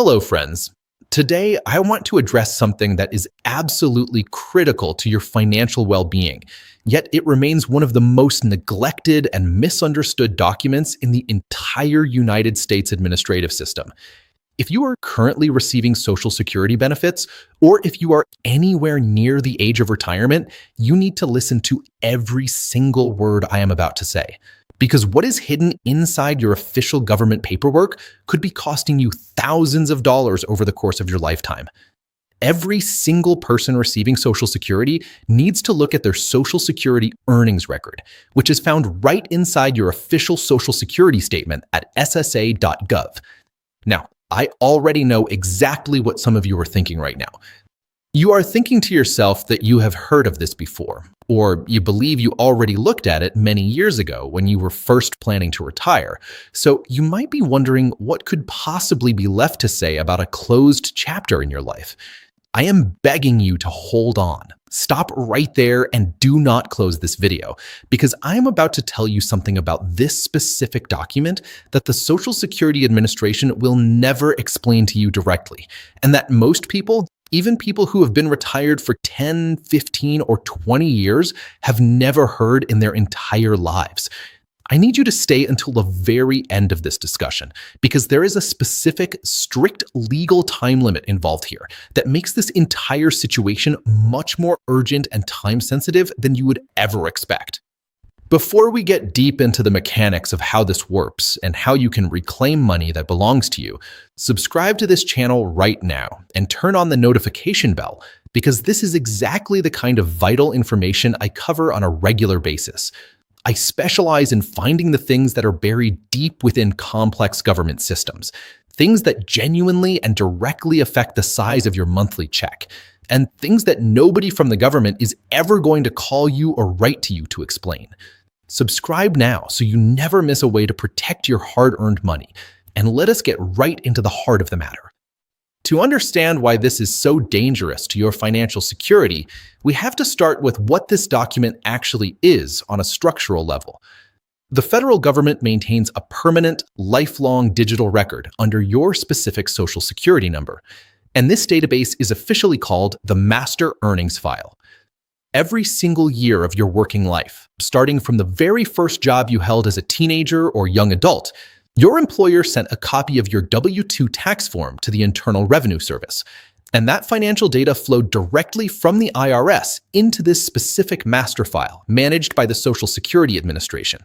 Hello, friends. Today, I want to address something that is absolutely critical to your financial well-being, yet it remains one of the most neglected and misunderstood documents in the entire United States administrative system. If you are currently receiving Social Security benefits, or if you are anywhere near the age of retirement, you need to listen to every single word I am about to say. Because what is hidden inside your official government paperwork could be costing you thousands of dollars over the course of your lifetime. Every single person receiving Social Security needs to look at their Social Security earnings record, which is found right inside your official Social Security statement at ssa.gov. Now, I already know exactly what some of you are thinking right now. You are thinking to yourself that you have heard of this before, or you believe you already looked at it many years ago when you were first planning to retire. So you might be wondering what could possibly be left to say about a closed chapter in your life. I am begging you to hold on. Stop right there and do not close this video, because I am about to tell you something about this specific document that the Social Security Administration will never explain to you directly, and that most people, even people who have been retired for 10, 15, or 20 years, have never heard in their entire lives. I need you to stay until the very end of this discussion, because there is a specific, strict legal time limit involved here that makes this entire situation much more urgent and time-sensitive than you would ever expect. Before we get deep into the mechanics of how this works and how you can reclaim money that belongs to you, subscribe to this channel right now and turn on the notification bell, because this is exactly the kind of vital information I cover on a regular basis. I specialize in finding the things that are buried deep within complex government systems, things that genuinely and directly affect the size of your monthly check, and things that nobody from the government is ever going to call you or write to you to explain. Subscribe now so you never miss a way to protect your hard-earned money, and let us get right into the heart of the matter. To understand why this is so dangerous to your financial security, we have to start with what this document actually is on a structural level. The federal government maintains a permanent, lifelong digital record under your specific Social Security number, and this database is officially called the Master Earnings File. Every single year of your working life, starting from the very first job you held as a teenager or young adult, your employer sent a copy of your W-2 tax form to the Internal Revenue Service, and that financial data flowed directly from the IRS into this specific master file managed by the Social Security Administration.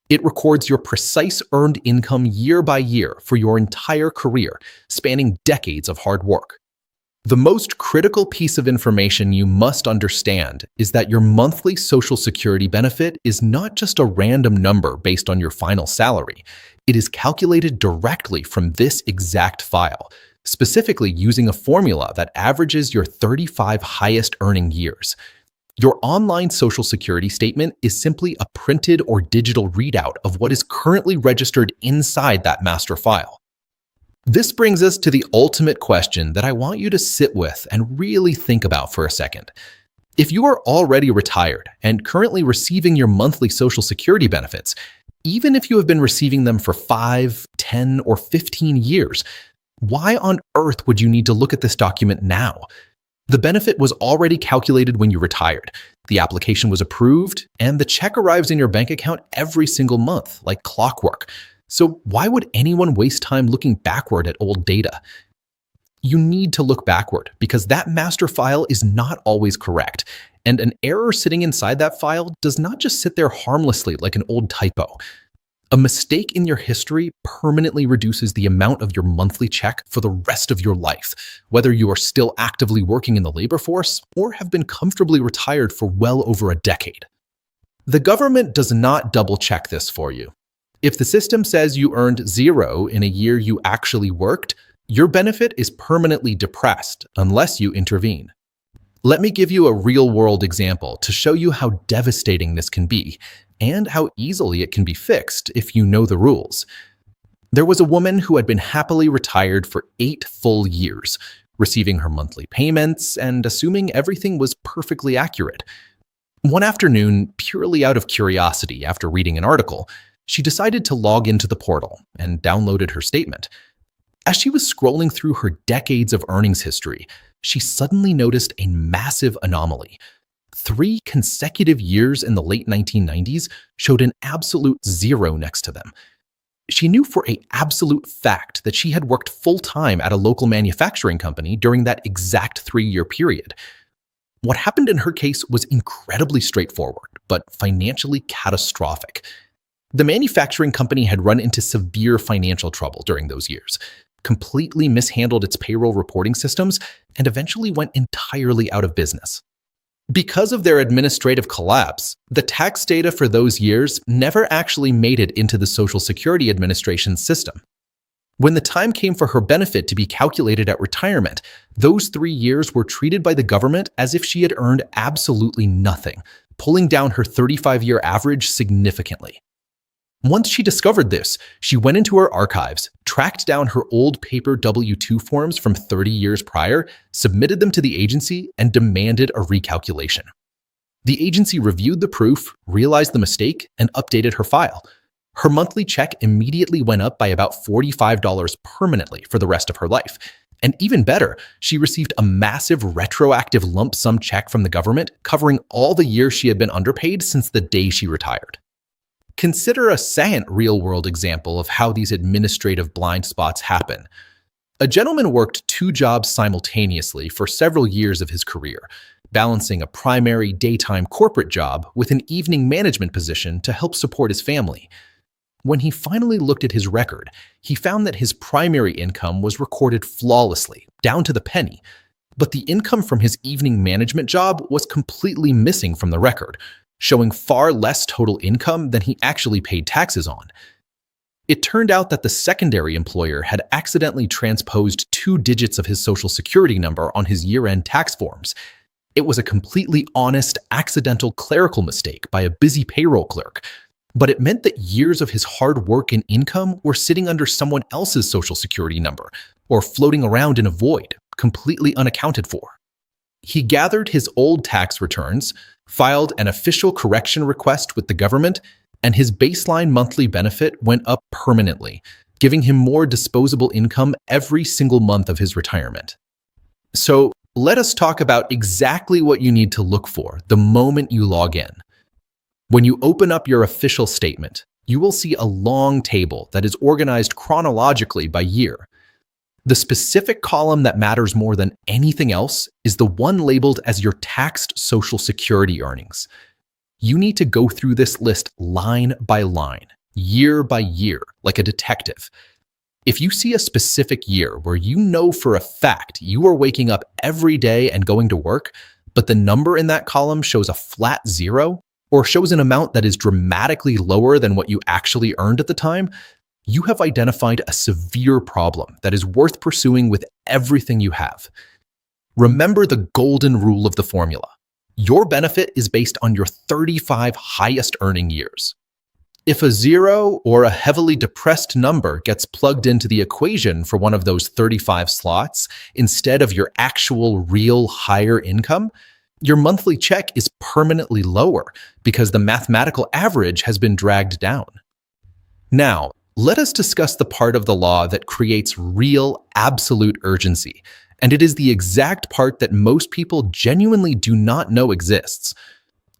It records your precise earned income year by year for your entire career, spanning decades of hard work. The most critical piece of information you must understand is that your monthly Social Security benefit is not just a random number based on your final salary. It is calculated directly from this exact file, specifically using a formula that averages your 35 highest earning years. Your online Social Security statement is simply a printed or digital readout of what is currently registered inside that master file. This brings us to the ultimate question that I want you to sit with and really think about for a second. If you are already retired and currently receiving your monthly Social Security benefits, even if you have been receiving them for 5, 10, or 15 years, why on earth would you need to look at this document now? The benefit was already calculated when you retired, the application was approved, and the check arrives in your bank account every single month, like clockwork. So why would anyone waste time looking backward at old data? You need to look backward because that master file is not always correct, and an error sitting inside that file does not just sit there harmlessly like an old typo. A mistake in your history permanently reduces the amount of your monthly check for the rest of your life, whether you are still actively working in the labor force or have been comfortably retired for well over a decade. The government does not double-check this for you. If the system says you earned 0 in a year you actually worked, your benefit is permanently depressed unless you intervene. Let me give you a real-world example to show you how devastating this can be and how easily it can be fixed if you know the rules. There was a woman who had been happily retired for 8 full years, receiving her monthly payments and assuming everything was perfectly accurate. One afternoon, purely out of curiosity after reading an article, she decided to log into the portal and downloaded her statement. As she was scrolling through her decades of earnings history, she suddenly noticed a massive anomaly. 3 consecutive years in the late 1990s showed an absolute zero next to them. She knew for an absolute fact that she had worked full-time at a local manufacturing company during that exact 3-year period. What happened in her case was incredibly straightforward, but financially catastrophic. The manufacturing company had run into severe financial trouble during those years, completely mishandled its payroll reporting systems, and eventually went entirely out of business. Because of their administrative collapse, the tax data for those years never actually made it into the Social Security Administration's system. When the time came for her benefit to be calculated at retirement, those 3 years were treated by the government as if she had earned absolutely nothing, pulling down her 35-year average significantly. Once she discovered this, she went into her archives, tracked down her old paper W-2 forms from 30 years prior, submitted them to the agency, and demanded a recalculation. The agency reviewed the proof, realized the mistake, and updated her file. Her monthly check immediately went up by about $45 permanently for the rest of her life. And even better, she received a massive retroactive lump sum check from the government covering all the years she had been underpaid since the day she retired. Consider a second real-world example of how these administrative blind spots happen. A gentleman worked 2 jobs simultaneously for several years of his career, balancing a primary daytime corporate job with an evening management position to help support his family. When he finally looked at his record, he found that his primary income was recorded flawlessly, down to the penny, but the income from his evening management job was completely missing from the record, showing far less total income than he actually paid taxes on. It turned out that the secondary employer had accidentally transposed 2 digits of his Social Security number on his year-end tax forms. It was a completely honest, accidental clerical mistake by a busy payroll clerk, but it meant that years of his hard work and income were sitting under someone else's Social Security number or floating around in a void, completely unaccounted for. He gathered his old tax returns, filed an official correction request with the government, and his baseline monthly benefit went up permanently, giving him more disposable income every single month of his retirement. So let us talk about exactly what you need to look for the moment you log in. When you open up your official statement, you will see a long table that is organized chronologically by year. The specific column that matters more than anything else is the one labeled as your taxed Social Security earnings. You need to go through this list line by line, year by year, like a detective. If you see a specific year where you know for a fact you are waking up every day and going to work, but the number in that column shows a flat 0 or shows an amount that is dramatically lower than what you actually earned at the time, you have identified a severe problem that is worth pursuing with everything you have. Remember the golden rule of the formula. Your benefit is based on your 35 highest earning years. If a 0 or a heavily depressed number gets plugged into the equation for one of those 35 slots instead of your actual real higher income, your monthly check is permanently lower because the mathematical average has been dragged down. Now, let us discuss the part of the law that creates real, absolute urgency, and it is the exact part that most people genuinely do not know exists.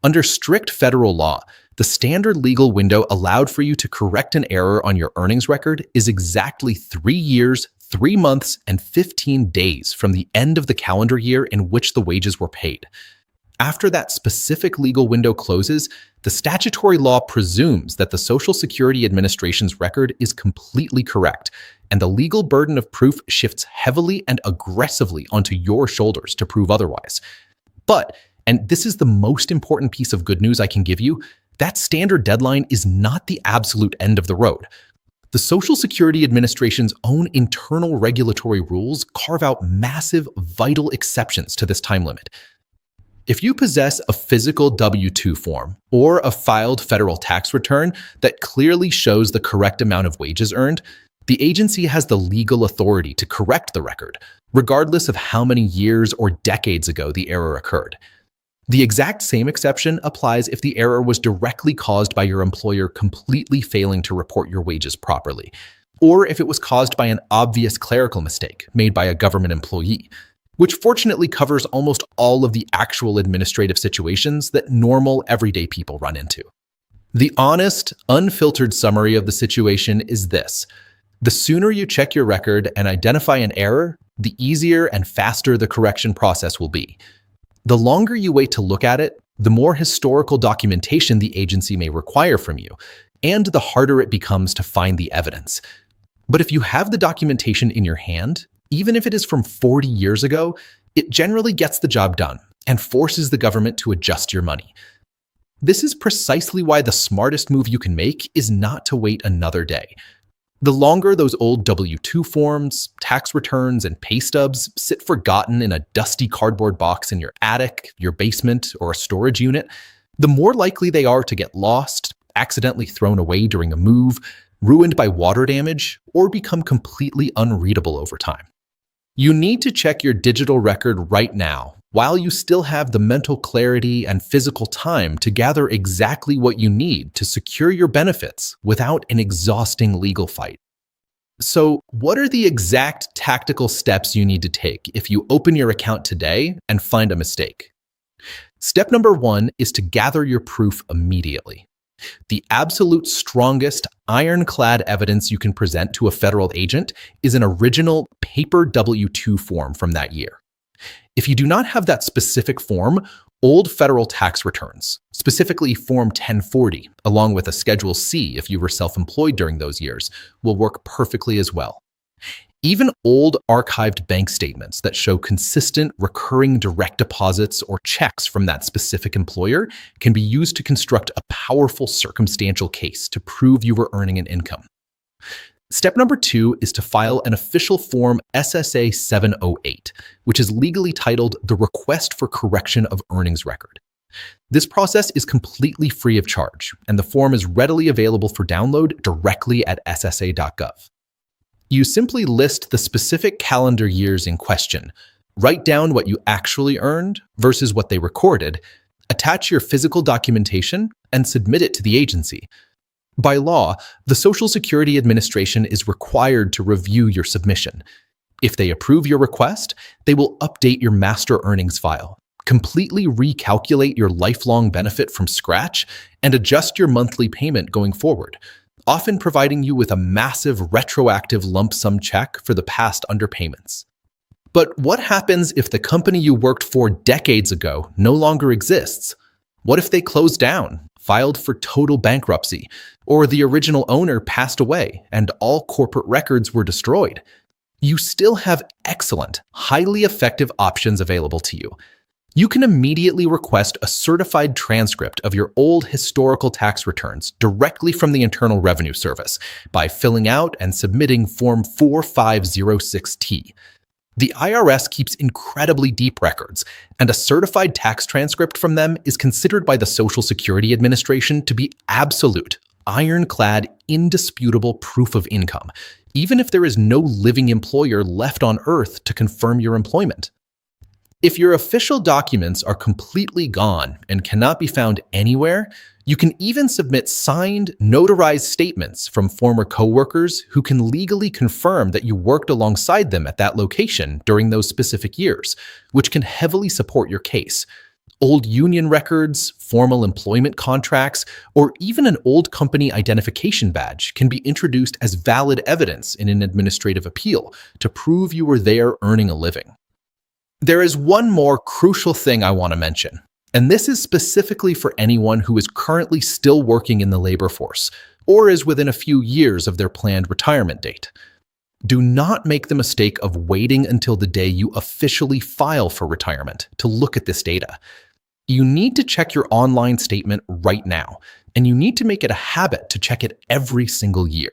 Under strict federal law, the standard legal window allowed for you to correct an error on your earnings record is exactly 3 years, 3 months, and 15 days from the end of the calendar year in which the wages were paid. After that specific legal window closes, the statutory law presumes that the Social Security Administration's record is completely correct, and the legal burden of proof shifts heavily and aggressively onto your shoulders to prove otherwise. But, and this is the most important piece of good news I can give you, that standard deadline is not the absolute end of the road. The Social Security Administration's own internal regulatory rules carve out massive, vital exceptions to this time limit. If you possess a physical W-2 form or a filed federal tax return that clearly shows the correct amount of wages earned, the agency has the legal authority to correct the record, regardless of how many years or decades ago the error occurred. The exact same exception applies if the error was directly caused by your employer completely failing to report your wages properly, or if it was caused by an obvious clerical mistake made by a government employee, which fortunately covers almost all of the actual administrative situations that normal, everyday people run into. The honest, unfiltered summary of the situation is this: the sooner you check your record and identify an error, the easier and faster the correction process will be. The longer you wait to look at it, the more historical documentation the agency may require from you, and the harder it becomes to find the evidence. But if you have the documentation in your hand, even if it is from 40 years ago, it generally gets the job done and forces the government to adjust your money. This is precisely why the smartest move you can make is not to wait another day. The longer those old W-2 forms, tax returns, and pay stubs sit forgotten in a dusty cardboard box in your attic, your basement, or a storage unit, the more likely they are to get lost, accidentally thrown away during a move, ruined by water damage, or become completely unreadable over time. You need to check your digital record right now, while you still have the mental clarity and physical time to gather exactly what you need to secure your benefits without an exhausting legal fight. So, what are the exact tactical steps you need to take if you open your account today and find a mistake? Step number 1 is to gather your proof immediately. The absolute strongest, ironclad evidence you can present to a federal agent is an original paper W-2 form from that year. If you do not have that specific form, old federal tax returns, specifically Form 1040, along with a Schedule C if you were self-employed during those years, will work perfectly as well. Even old archived bank statements that show consistent, recurring direct deposits or checks from that specific employer can be used to construct a powerful circumstantial case to prove you were earning an income. Step number 2 is to file an official Form SSA-708, which is legally titled the Request for Correction of Earnings Record. This process is completely free of charge, and the form is readily available for download directly at ssa.gov. You simply list the specific calendar years in question, write down what you actually earned versus what they recorded, attach your physical documentation, and submit it to the agency. By law, the Social Security Administration is required to review your submission. If they approve your request, they will update your master earnings file, completely recalculate your lifelong benefit from scratch, and adjust your monthly payment going forward, often providing you with a massive retroactive lump sum check for the past underpayments. But what happens if the company you worked for decades ago no longer exists? What if they closed down, filed for total bankruptcy, or the original owner passed away and all corporate records were destroyed? You still have excellent, highly effective options available to you. You can immediately request a certified transcript of your old historical tax returns directly from the Internal Revenue Service by filling out and submitting Form 4506T. The IRS keeps incredibly deep records, and a certified tax transcript from them is considered by the Social Security Administration to be absolute, ironclad, indisputable proof of income, even if there is no living employer left on Earth to confirm your employment. If your official documents are completely gone and cannot be found anywhere, you can even submit signed, notarized statements from former coworkers who can legally confirm that you worked alongside them at that location during those specific years, which can heavily support your case. Old union records, formal employment contracts, or even an old company identification badge can be introduced as valid evidence in an administrative appeal to prove you were there earning a living. There is one more crucial thing I want to mention, and this is specifically for anyone who is currently still working in the labor force or is within a few years of their planned retirement date. Do not make the mistake of waiting until the day you officially file for retirement to look at this data. You need to check your online statement right now, and you need to make it a habit to check it every single year.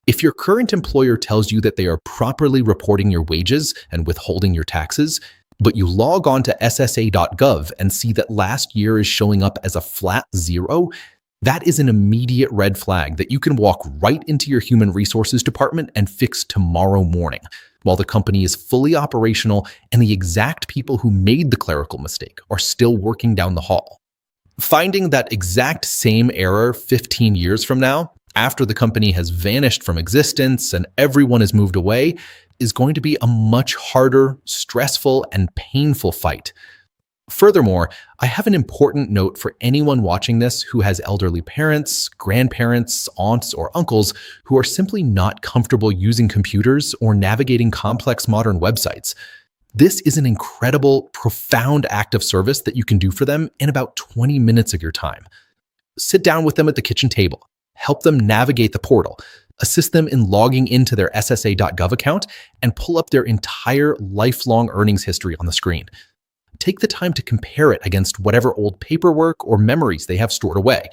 If your current employer tells you that they are properly reporting your wages and withholding your taxes, but you log on to ssa.gov and see that last year is showing up as a flat 0, that is an immediate red flag that you can walk right into your human resources department and fix tomorrow morning, while the company is fully operational and the exact people who made the clerical mistake are still working down the hall. Finding that exact same error 15 years from now, after the company has vanished from existence and everyone has moved away is going to be a much harder, stressful, and painful fight. Furthermore, I have an important note for anyone watching this who has elderly parents, grandparents, aunts, or uncles who are simply not comfortable using computers or navigating complex modern websites. This is an incredible, profound act of service that you can do for them in about 20 minutes of your time. Sit down with them at the kitchen table, help them navigate the portal, assist them in logging into their ssa.gov account, and pull up their entire lifelong earnings history on the screen. Take the time to compare it against whatever old paperwork or memories they have stored away.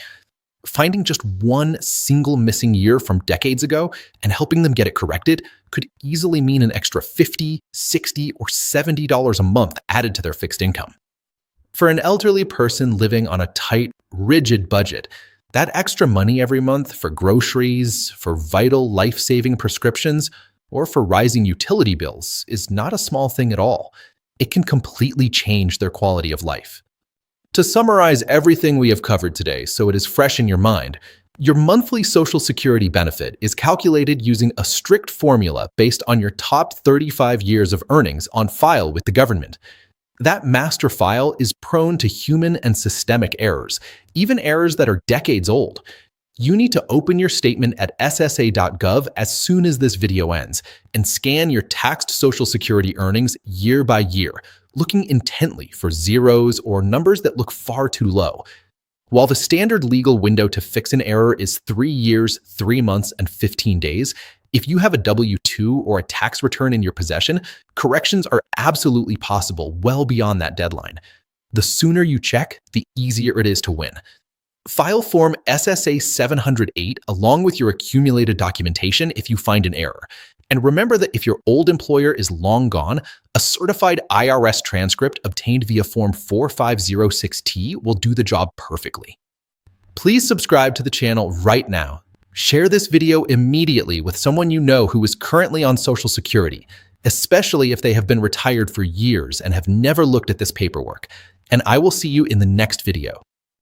Finding just one single missing year from decades ago and helping them get it corrected could easily mean an extra $50, $60, or $70 a month added to their fixed income. For an elderly person living on a tight, rigid budget, that extra money every month for groceries, for vital life-saving prescriptions, or for rising utility bills is not a small thing at all. It can completely change their quality of life. To summarize everything we have covered today so it is fresh in your mind, your monthly Social Security benefit is calculated using a strict formula based on your top 35 years of earnings on file with the government. That master file is prone to human and systemic errors, even errors that are decades old. You need to open your statement at ssa.gov as soon as this video ends and scan your taxed Social Security earnings year by year, looking intently for zeros or numbers that look far too low. While the standard legal window to fix an error is 3 years, 3 months, and 15 days, if you have a W-2 or a tax return in your possession, corrections are absolutely possible well beyond that deadline. The sooner you check, the easier it is to win. File Form SSA-708 along with your accumulated documentation if you find an error. And remember that if your old employer is long gone, a certified IRS transcript obtained via Form 4506T will do the job perfectly. Please subscribe to the channel right now. Share this video immediately with someone you know who is currently on Social Security, especially if they have been retired for years and have never looked at this paperwork. And I will see you in the next video.